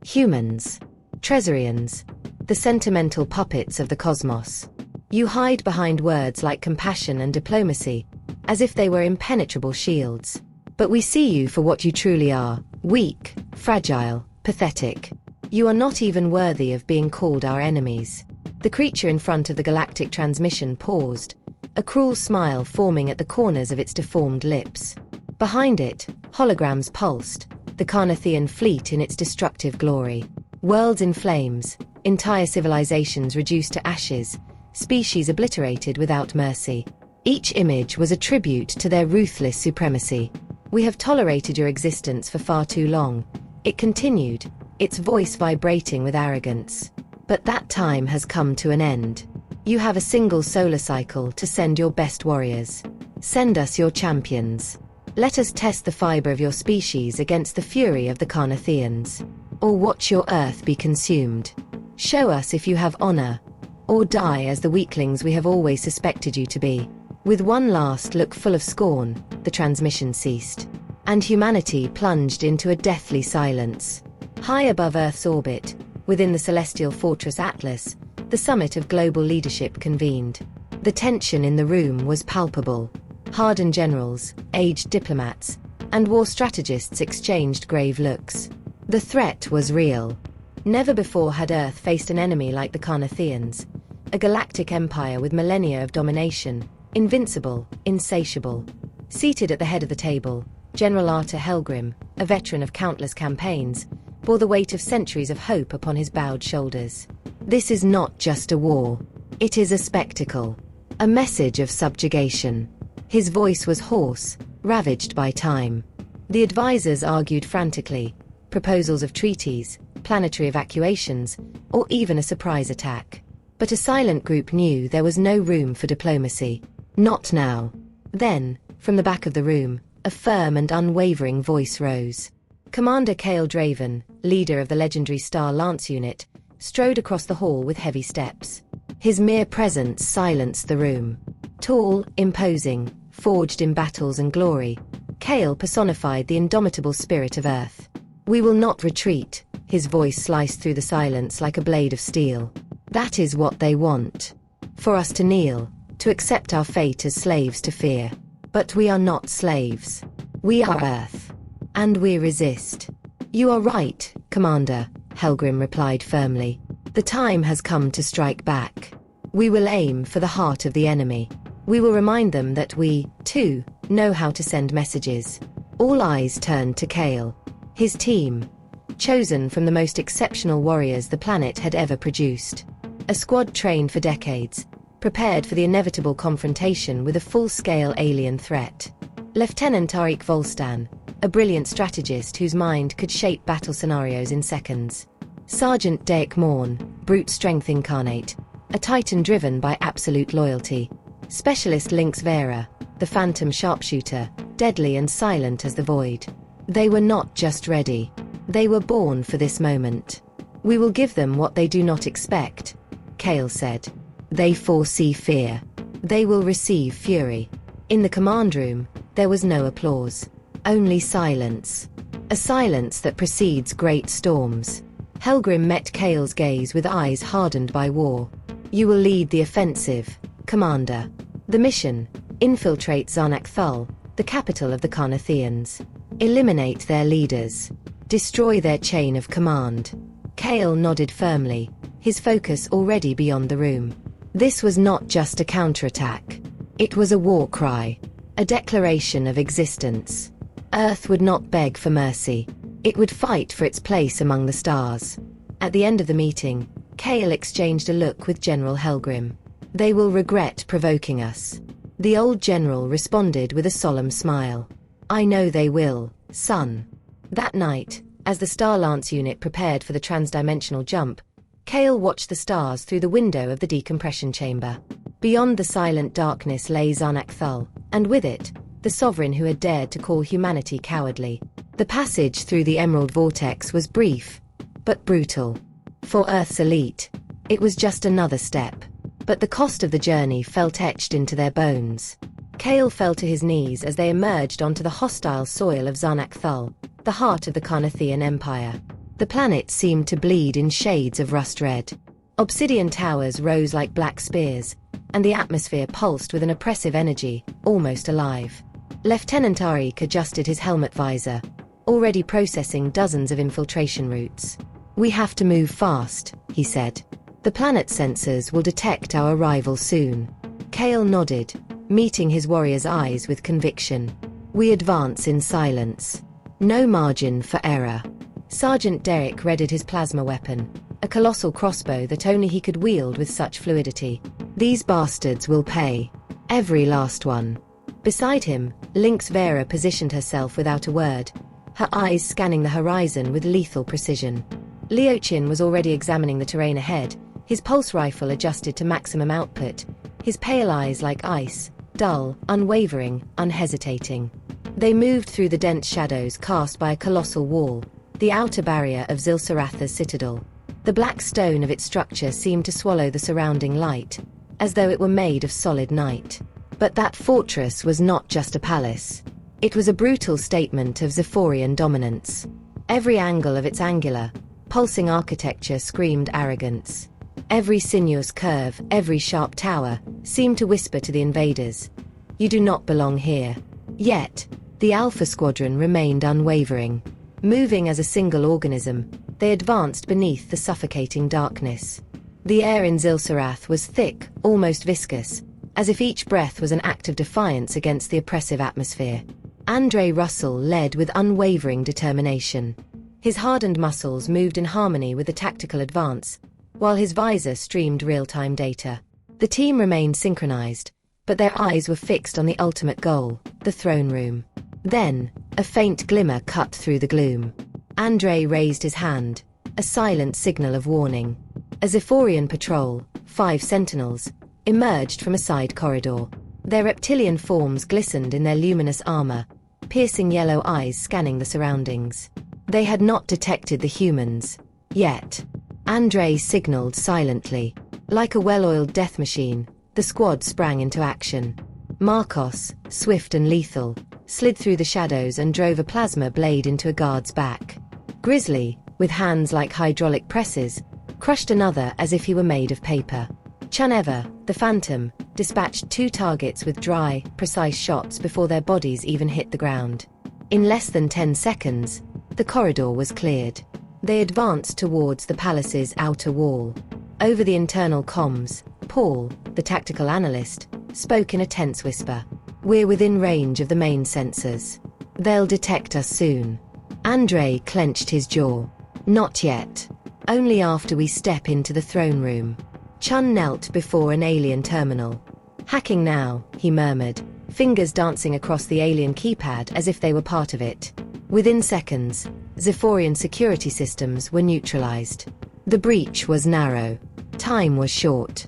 Humans. Tresorians. The sentimental puppets of the cosmos. You hide behind words like compassion and diplomacy, as if they were impenetrable shields. But we see you for what you truly are: weak, fragile, pathetic. You are not even worthy of being called our enemies. The creature in front of the galactic transmission paused, a cruel smile forming at the corners of its deformed lips. Behind it, holograms pulsed, the Carnathian fleet in its destructive glory. Worlds in flames, entire civilizations reduced to ashes, species obliterated without mercy. Each image was a tribute to their ruthless supremacy. "We have tolerated your existence for far too long," it continued, its voice vibrating with arrogance. "But that time has come to an end. You have a single solar cycle to send your best warriors. Send us your champions. Let us test the fiber of your species against the fury of the Carnathians. Or watch your Earth be consumed. Show us if you have honor, or die as the weaklings we have always suspected you to be." With one last look full of scorn, the transmission ceased, and humanity plunged into a deathly silence. High above Earth's orbit, within the celestial fortress Atlas, the summit of global leadership convened. The tension in the room was palpable. Hardened generals, aged diplomats, and war strategists exchanged grave looks. The threat was real. Never before had Earth faced an enemy like the Carnathians, a galactic empire with millennia of domination, invincible, insatiable. Seated at the head of the table, General Arthur Helgrim, a veteran of countless campaigns, bore the weight of centuries of hope upon his bowed shoulders. This is not just a war. It is a spectacle. A message of subjugation. His voice was hoarse, ravaged by time. The advisors argued frantically, proposals of treaties, planetary evacuations, or even a surprise attack. But a silent group knew there was no room for diplomacy. Not now. Then, from the back of the room, a firm and unwavering voice rose. Commander Cale Draven, leader of the legendary Star Lance Unit, strode across the hall with heavy steps. His mere presence silenced the room. Tall, imposing, forged in battles and glory, Cale personified the indomitable spirit of Earth. "We will not retreat," his voice sliced through the silence like a blade of steel. "That is what they want. For us to kneel, to accept our fate as slaves to fear. But we are not slaves. We are Earth. And we resist." "You are right, Commander," Helgrim replied firmly. "The time has come to strike back. We will aim for the heart of the enemy. We will remind them that we, too, know how to send messages." All eyes turned to Cale. His team, chosen from the most exceptional warriors the planet had ever produced. A squad trained for decades, prepared for the inevitable confrontation with a full-scale alien threat. Lieutenant Arik Volstan, a brilliant strategist whose mind could shape battle scenarios in seconds. Sergeant Daek Morn, brute strength incarnate, a titan driven by absolute loyalty. Specialist Lynx Vera, the phantom sharpshooter, deadly and silent as the void. They were not just ready. They were born for this moment. "We will give them what they do not expect," Cale said. "They foresee fear. They will receive fury." In the command room, there was no applause. Only silence. A silence that precedes great storms. Helgrim met Cale's gaze with eyes hardened by war. "You will lead the offensive, Commander. The mission: infiltrate Zarnak Thul, the capital of the Carnathians. Eliminate their leaders. Destroy their chain of command." Cale nodded firmly, his focus already beyond the room. This was not just a counterattack. It was a war cry. A declaration of existence. Earth would not beg for mercy. It would fight for its place among the stars. At the end of the meeting, Cale exchanged a look with General Helgrim. "They will regret provoking us." The old general responded with a solemn smile. "I know they will, son." That night, as the Star Lance unit prepared for the transdimensional jump, Cale watched the stars through the window of the decompression chamber. Beyond the silent darkness lay Zarnak Thul, and with it, the sovereign who had dared to call humanity cowardly. The passage through the Emerald Vortex was brief, but brutal. For Earth's elite, it was just another step. But the cost of the journey felt etched into their bones. Cale fell to his knees as they emerged onto the hostile soil of Zarnak Thul, the heart of the Carnathian Empire. The planet seemed to bleed in shades of rust red. Obsidian towers rose like black spears, and the atmosphere pulsed with an oppressive energy, almost alive. Lieutenant Arik adjusted his helmet visor, already processing dozens of infiltration routes. "We have to move fast," he said. "The planet's sensors will detect our arrival soon." Kale nodded, meeting his warrior's eyes with conviction. "We advance in silence. No margin for error." Sergeant Derek readied his plasma weapon, a colossal crossbow that only he could wield with such fluidity. "These bastards will pay. Every last one." Beside him, Lynx Vera positioned herself without a word, her eyes scanning the horizon with lethal precision. Liochin was already examining the terrain ahead, his pulse rifle adjusted to maximum output, his pale eyes like ice, dull, unwavering, unhesitating. They moved through the dense shadows cast by a colossal wall, the outer barrier of Zilsaratha's citadel. The black stone of its structure seemed to swallow the surrounding light, as though it were made of solid night. But that fortress was not just a palace. It was a brutal statement of Zephyrian dominance. Every angle of its angular, pulsing architecture screamed arrogance. Every sinuous curve, every sharp tower, seemed to whisper to the invaders, "You do not belong here." Yet, the Alpha Squadron remained unwavering. Moving as a single organism, they advanced beneath the suffocating darkness. The air in Zilsarath was thick, almost viscous, as if each breath was an act of defiance against the oppressive atmosphere. Andre Russell led with unwavering determination. His hardened muscles moved in harmony with the tactical advance, while his visor streamed real-time data. The team remained synchronized, but their eyes were fixed on the ultimate goal, the throne room. Then, a faint glimmer cut through the gloom. Andre raised his hand, a silent signal of warning. A Zephyrian patrol, 5 sentinels, emerged from a side corridor. Their reptilian forms glistened in their luminous armor, piercing yellow eyes scanning the surroundings. They had not detected the humans, yet. Andre signaled silently. Like a well-oiled death machine, the squad sprang into action. Marcos, swift and lethal, slid through the shadows and drove a plasma blade into a guard's back. Grizzly, with hands like hydraulic presses, crushed another as if he were made of paper. Chuneva, the Phantom, dispatched 2 targets with dry, precise shots before their bodies even hit the ground. In less than 10 seconds, the corridor was cleared. They advanced towards the palace's outer wall. Over the internal comms, Paul, the tactical analyst, spoke in a tense whisper. "We're within range of the main sensors. They'll detect us soon." Andre clenched his jaw. "Not yet. Only after we step into the throne room." Chun knelt before an alien terminal. "Hacking now," he murmured, fingers dancing across the alien keypad as if they were part of it. Within seconds, Zephyrian security systems were neutralized. The breach was narrow. Time was short.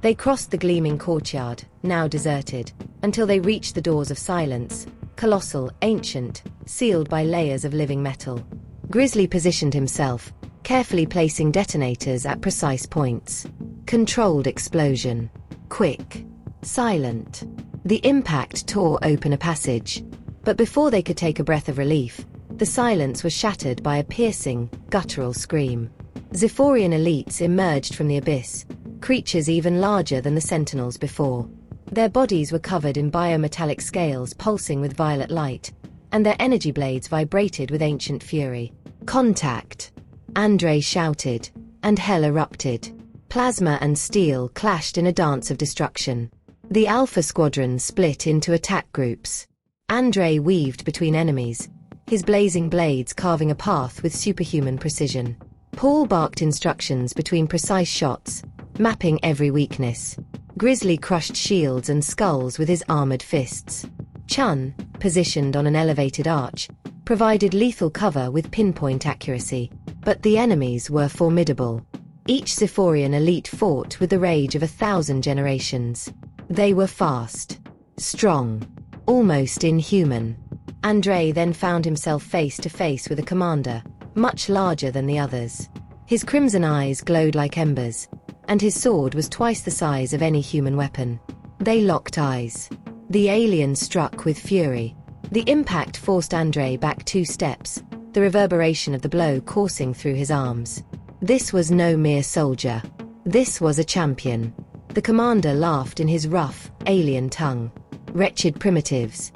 They crossed the gleaming courtyard, now deserted, until they reached the doors of silence, colossal, ancient, sealed by layers of living metal. Grizzly positioned himself, carefully placing detonators at precise points. Controlled explosion. Quick. Silent. The impact tore open a passage. But before they could take a breath of relief, the silence was shattered by a piercing, guttural scream. Zephyrian elites emerged from the abyss, creatures even larger than the sentinels before. Their bodies were covered in biometallic scales pulsing with violet light, and their energy blades vibrated with ancient fury. "Contact!" Andre shouted, and hell erupted. Plasma and steel clashed in a dance of destruction. The Alpha Squadron split into attack groups. Andre weaved between enemies, his blazing blades carving a path with superhuman precision. Paul barked instructions between precise shots, mapping every weakness. Grizzly crushed shields and skulls with his armored fists. Chun, positioned on an elevated arch, provided lethal cover with pinpoint accuracy. But the enemies were formidable. Each Zephyrian elite fought with the rage of 1,000 generations. They were fast, strong, almost inhuman. Andre then found himself face to face with a commander, much larger than the others. His crimson eyes glowed like embers, and his sword was twice the size of any human weapon. They locked eyes. The alien struck with fury. The impact forced Andre back 2 steps, the reverberation of the blow coursing through his arms. This was no mere soldier. This was a champion. The commander laughed in his rough, alien tongue. Wretched primitives.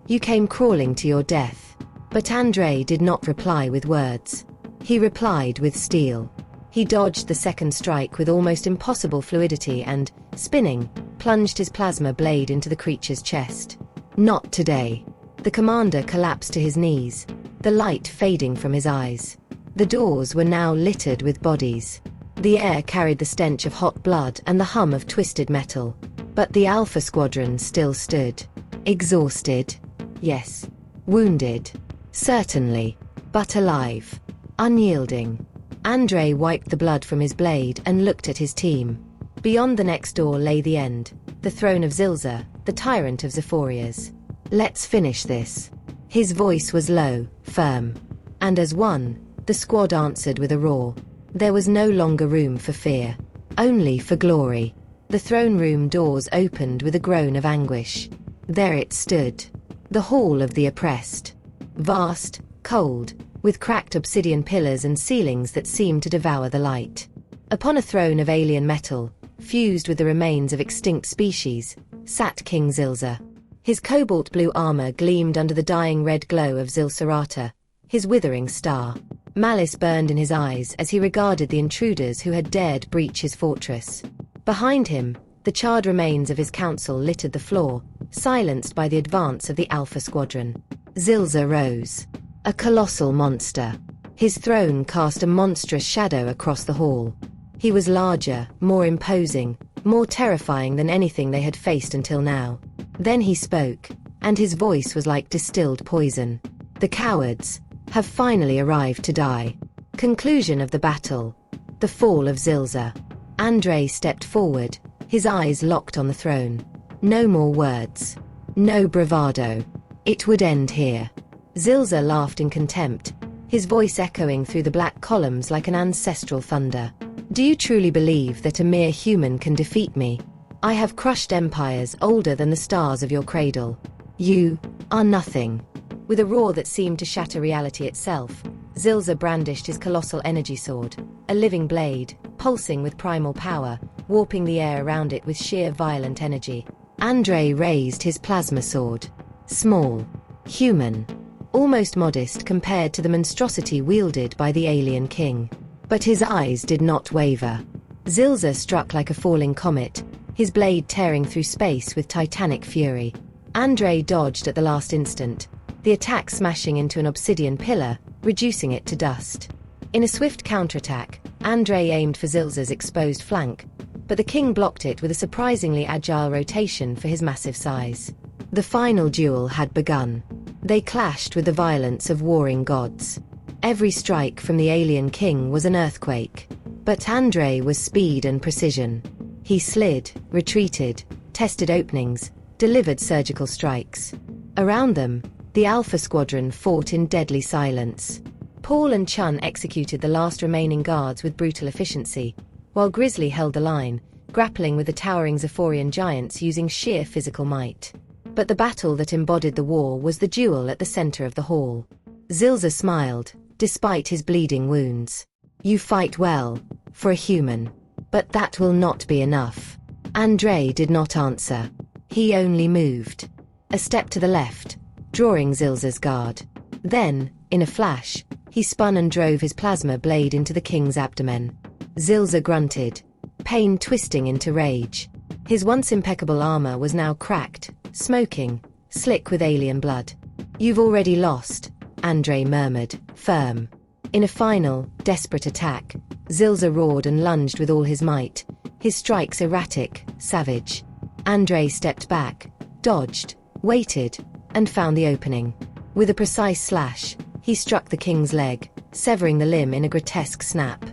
You came crawling to your death. But Andre did not reply with words. He replied with steel. He dodged the second strike with almost impossible fluidity and, spinning, plunged his plasma blade into the creature's chest. Not today. The commander collapsed to his knees, the light fading from his eyes. The doors were now littered with bodies. The air carried the stench of hot blood and the hum of twisted metal. But the Alpha Squadron still stood. Exhausted. Yes. Wounded. Certainly. But alive. Unyielding. Andre wiped the blood from his blade and looked at his team. Beyond the next door lay the end, the throne of Zilza, the tyrant of Zephorias. Let's finish this. His voice was low, firm. And as one, the squad answered with a roar. There was no longer room for fear. Only for glory. The throne room doors opened with a groan of anguish. There it stood. The Hall of the Oppressed. Vast, cold, with cracked obsidian pillars and ceilings that seemed to devour the light. Upon a throne of alien metal, fused with the remains of extinct species, sat King Zilza. His cobalt blue armor gleamed under the dying red glow of Zilcerata, his withering star. Malice burned in his eyes as he regarded the intruders who had dared breach his fortress. Behind him, the charred remains of his council littered the floor, silenced by the advance of the Alpha Squadron. Zilza rose. A colossal monster. His throne cast a monstrous shadow across the hall. He was larger, more imposing, more terrifying than anything they had faced until now. Then he spoke, and his voice was like distilled poison. The cowards have finally arrived to die. Conclusion of the battle. The fall of Zilza. Andre stepped forward, his eyes locked on the throne. No more words. No bravado. It would end here. Zilza laughed in contempt, his voice echoing through the black columns like an ancestral thunder. Do you truly believe that a mere human can defeat me? I have crushed empires older than the stars of your cradle. You are nothing. With a roar that seemed to shatter reality itself, Zilza brandished his colossal energy sword, a living blade, pulsing with primal power, warping the air around it with sheer violent energy. Andre raised his plasma sword. Small. Human. Almost modest compared to the monstrosity wielded by the alien king. But his eyes did not waver. Zilza struck like a falling comet, his blade tearing through space with titanic fury. Andre dodged at the last instant, the attack smashing into an obsidian pillar, reducing it to dust. In a swift counterattack, Andre aimed for Zilza's exposed flank, but the king blocked it with a surprisingly agile rotation for his massive size. The final duel had begun. They clashed with the violence of warring gods. Every strike from the alien king was an earthquake. But Andre was speed and precision. He slid, retreated, tested openings, delivered surgical strikes. Around them, the Alpha Squadron fought in deadly silence. Paul and Chun executed the last remaining guards with brutal efficiency, while Grizzly held the line, grappling with the towering Zephorian giants using sheer physical might. But the battle that embodied the war was the duel at the center of the hall. Zilza smiled, despite his bleeding wounds. You fight well, for a human. But that will not be enough. Andre did not answer. He only moved. A step to the left, drawing Zilza's guard. Then, in a flash, he spun and drove his plasma blade into the king's abdomen. Zilza grunted, pain twisting into rage. His once impeccable armor was now cracked, smoking, slick with alien blood. You've already lost, Andre murmured, firm. In a final, desperate attack, Zilza roared and lunged with all his might, his strikes erratic, savage. Andre stepped back, dodged, waited, and found the opening. With a precise slash, he struck the king's leg, severing the limb in a grotesque snap.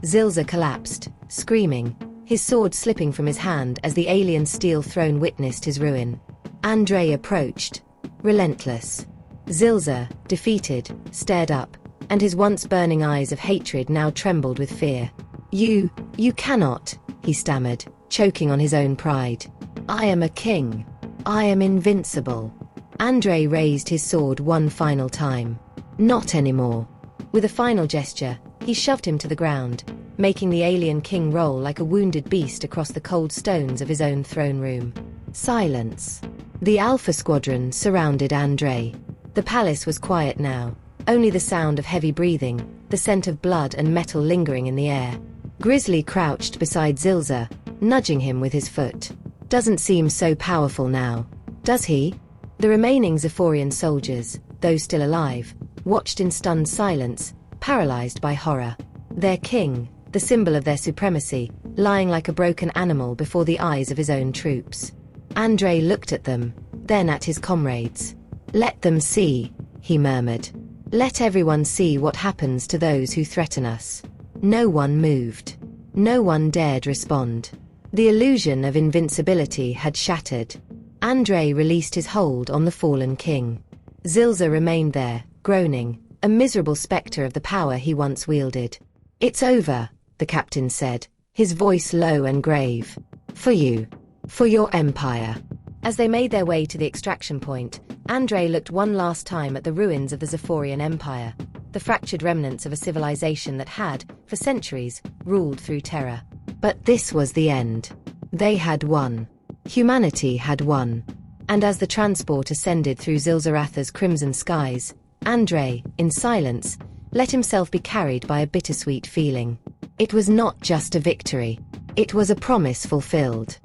Zilza collapsed, screaming, his sword slipping from his hand as the alien steel throne witnessed his ruin. Andre approached, relentless. Zilza, defeated, stared up, and his once burning eyes of hatred now trembled with fear. You cannot, he stammered, choking on his own pride. I am a king. I am invincible. Andre raised his sword one final time. Not anymore. With a final gesture, he shoved him to the ground, making the alien king roll like a wounded beast across the cold stones of his own throne room. Silence. The Alpha Squadron surrounded Andre. The palace was quiet now, only the sound of heavy breathing, the scent of blood and metal lingering in the air. Grizzly crouched beside Zilza, nudging him with his foot. Doesn't seem so powerful now, does he? The remaining Zephorian soldiers, those still alive, watched in stunned silence, paralyzed by horror. Their king, the symbol of their supremacy, lying like a broken animal before the eyes of his own troops. Andre looked at them, then at his comrades. "Let them see," he murmured. "Let everyone see what happens to those who threaten us." No one moved. No one dared respond. The illusion of invincibility had shattered. Andre released his hold on the fallen king. Zilza remained there, groaning, a miserable spectre of the power he once wielded. "It's over," the captain said, his voice low and grave. "For you. For your empire." As they made their way to the extraction point, Andre looked one last time at the ruins of the Zephorian Empire, the fractured remnants of a civilization that had, for centuries, ruled through terror. But this was the end. They had won. Humanity had won. And as the transport ascended through Zilzaratha's crimson skies, Andre, in silence, let himself be carried by a bittersweet feeling. It was not just a victory. It was a promise fulfilled.